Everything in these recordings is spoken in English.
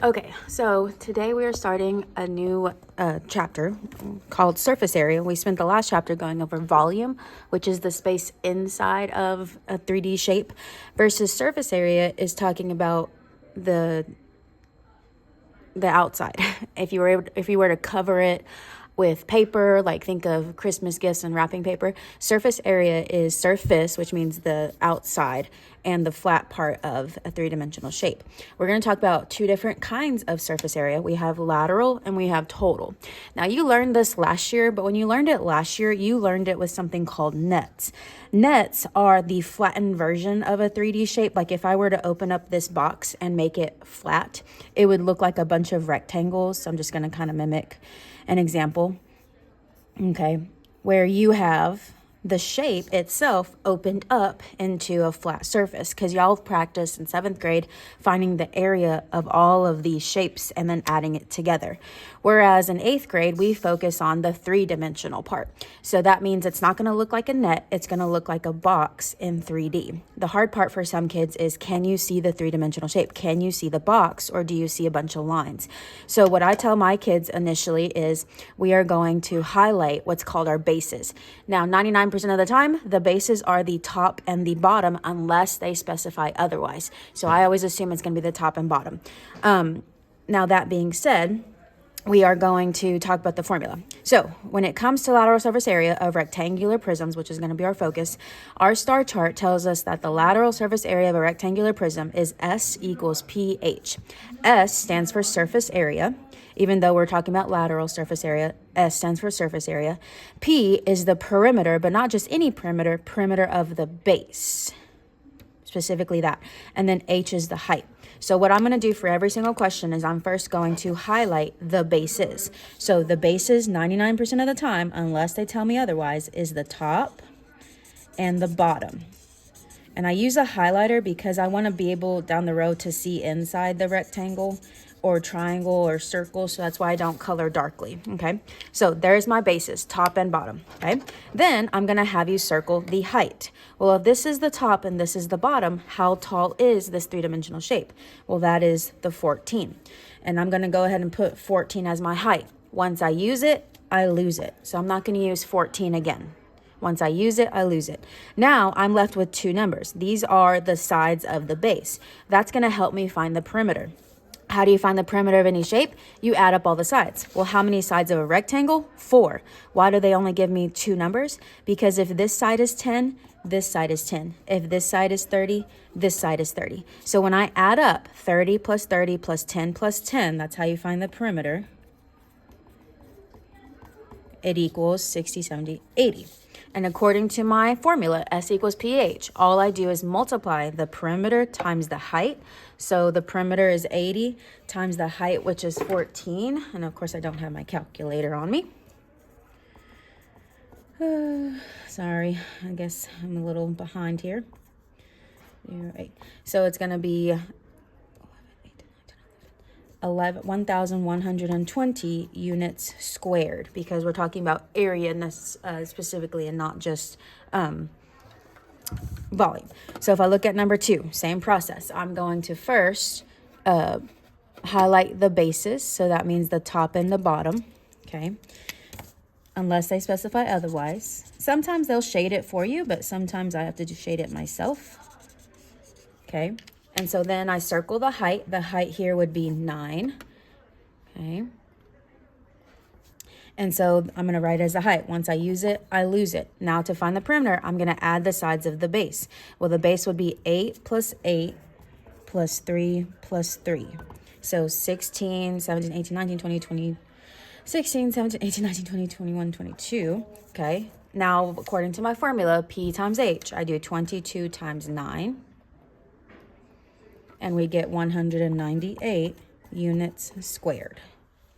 Okay, so today we are starting a new chapter called surface area. We spent the last chapter going over volume, which is the space inside of a 3D shape, versus surface area is talking about the outside. If you were to cover it with paper, like think of Christmas gifts and wrapping paper, surface area is surface, which means the outside, and the flat part of a three-dimensional shape. We're going to talk about two different kinds of surface area. We have lateral and we have total. Now, you learned this last year, but when you learned it last year, you learned it with something called nets. Nets are the flattened version of a 3D shape. Like if I were to open up this box and make it flat, it would look like a bunch of rectangles. So I'm just going to kind of mimic an example, okay, where you have the shape itself opened up into a flat surface, because y'all practiced in 7th grade finding the area of all of these shapes and then adding it together. Whereas in 8th grade, we focus on the 3-dimensional part. So that means it's not going to look like a net, it's going to look like a box in 3D. The hard part for some kids is, can you see the 3-dimensional shape? Can you see the box, or do you see a bunch of lines? So what I tell my kids initially is we are going to highlight what's called our bases. Now, 99% of the time, the bases are the top and the bottom unless they specify otherwise. So I always assume it's going to be the top and bottom. Now, that being said, we are going to talk about the formula. So when it comes to lateral surface area of rectangular prisms, which is going to be our focus, our star chart tells us that the lateral surface area of a rectangular prism is S equals PH. S stands for surface area. Even though we're talking about lateral surface area, S stands for surface area. P is the perimeter, but not just any perimeter of the base, specifically that. And then H is the height. So what I'm going to do for every single question is I'm first going to highlight the bases. So the bases 99% of the time, unless they tell me otherwise, is the top and the bottom. And I use a highlighter because I want to be able down the road to see inside the rectangle or triangle or circle. So that's why I don't color darkly. Okay. So there's my bases, top and bottom. Okay. Then I'm going to have you circle the height. Well, if this is the top and this is the bottom, how tall is this 3-dimensional shape? Well, that is the 14. And I'm going to go ahead and put 14 as my height. Once I use it, I lose it. So I'm not going to use 14 again. Once I use it, I lose it. Now I'm left with two numbers. These are the sides of the base. That's going to help me find the perimeter. How do you find the perimeter of any shape? You add up all the sides. Well, how many sides of a rectangle? 4. Why do they only give me two numbers? Because if this side is 10, this side is 10. If this side is 30, this side is 30. So when I add up 30 plus 30 plus 10 plus 10, that's how you find the perimeter. It equals 60, 70, 80. And according to my formula, S equals PH, all I do is multiply the perimeter times the height. So the perimeter is 80 times the height, which is 14. And of course, I don't have my calculator on me. Sorry, I guess I'm a little behind here. 8. So it's going to be 1,120 units squared, because we're talking about area specifically and not just volume. So if I look at number 2, same process. I'm going to first highlight the bases. So that means the top and the bottom, okay? Unless they specify otherwise. Sometimes they'll shade it for you, but sometimes I have to shade it myself, okay? And so then I circle the height. The height here would be 9. Okay. And so I'm going to write it as a height. Once I use it, I lose it. Now to find the perimeter, I'm going to add the sides of the base. Well, the base would be 8 plus 8 plus 3 plus 3. So 16, 17, 18, 19, 20, 20, 16, 17, 18, 19, 20, 21, 22. Okay. Now, according to my formula, P times H, I do 22 times 9. And we get 198 units squared.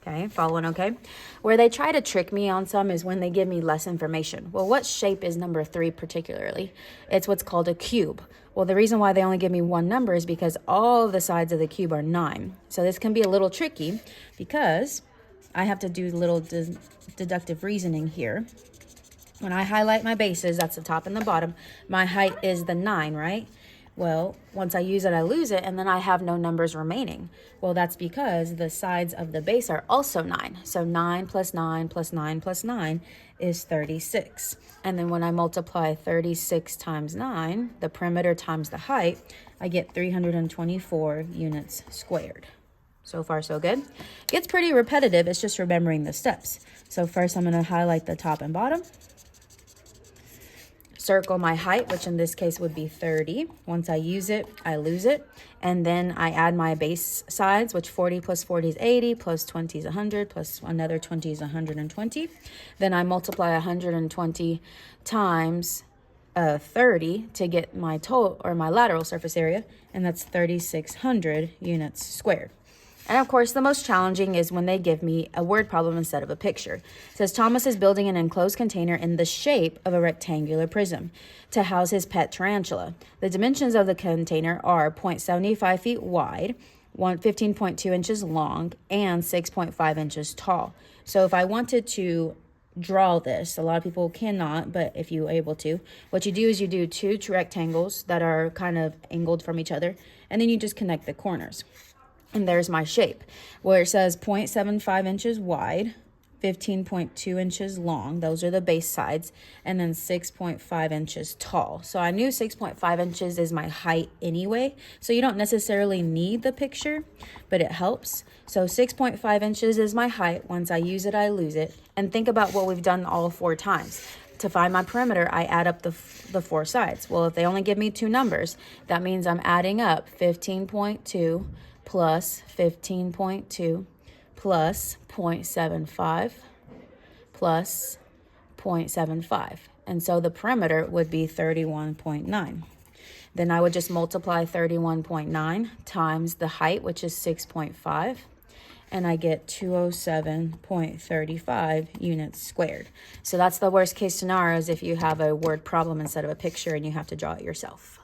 Okay, following okay? Where they try to trick me on some is when they give me less information. Well, what shape is number 3 particularly? It's what's called a cube. Well, the reason why they only give me one number is because all of the sides of the cube are 9. So this can be a little tricky because I have to do a little deductive reasoning here. When I highlight my bases, that's the top and the bottom, my height is the 9, right? Well, once I use it, I lose it, and then I have no numbers remaining. Well, that's because the sides of the base are also 9. So 9 plus 9 plus 9 plus 9 is 36. And then when I multiply 36 times 9, the perimeter times the height, I get 324 units squared. So far, so good. Gets pretty repetitive. It's just remembering the steps. So first, I'm going to highlight the top and bottom. Circle my height, which in this case would be 30. Once I use it, I lose it. And then I add my base sides, which 40 plus 40 is 80, plus 20 is 100, plus another 20 is 120. Then I multiply 120 times 30 to get my total, or my lateral surface area, and that's 3,600 units squared. And of course, the most challenging is when they give me a word problem instead of a picture. It says Thomas is building an enclosed container in the shape of a rectangular prism to house his pet tarantula. The dimensions of the container are 0.75 feet wide, 15.2 inches long, and 6.5 inches tall. So if I wanted to draw this, a lot of people cannot, but if you're able to, what you do is you do two rectangles that are kind of angled from each other, and then you just connect the corners. And there's my shape, where it says 0.75 inches wide, 15.2 inches long. Those are the base sides. And then 6.5 inches tall. So I knew 6.5 inches is my height anyway. So you don't necessarily need the picture, but it helps. So 6.5 inches is my height. Once I use it, I lose it. And think about what we've done all 4 times. To find my perimeter, I add up the 4 sides. Well, if they only give me 2 numbers, that means I'm adding up 15.2 plus 15.2 plus 0.75 plus 0.75. And so the perimeter would be 31.9. Then I would just multiply 31.9 times the height, which is 6.5, and I get 207.35 units squared. So that's the worst case scenario, is if you have a word problem instead of a picture and you have to draw it yourself.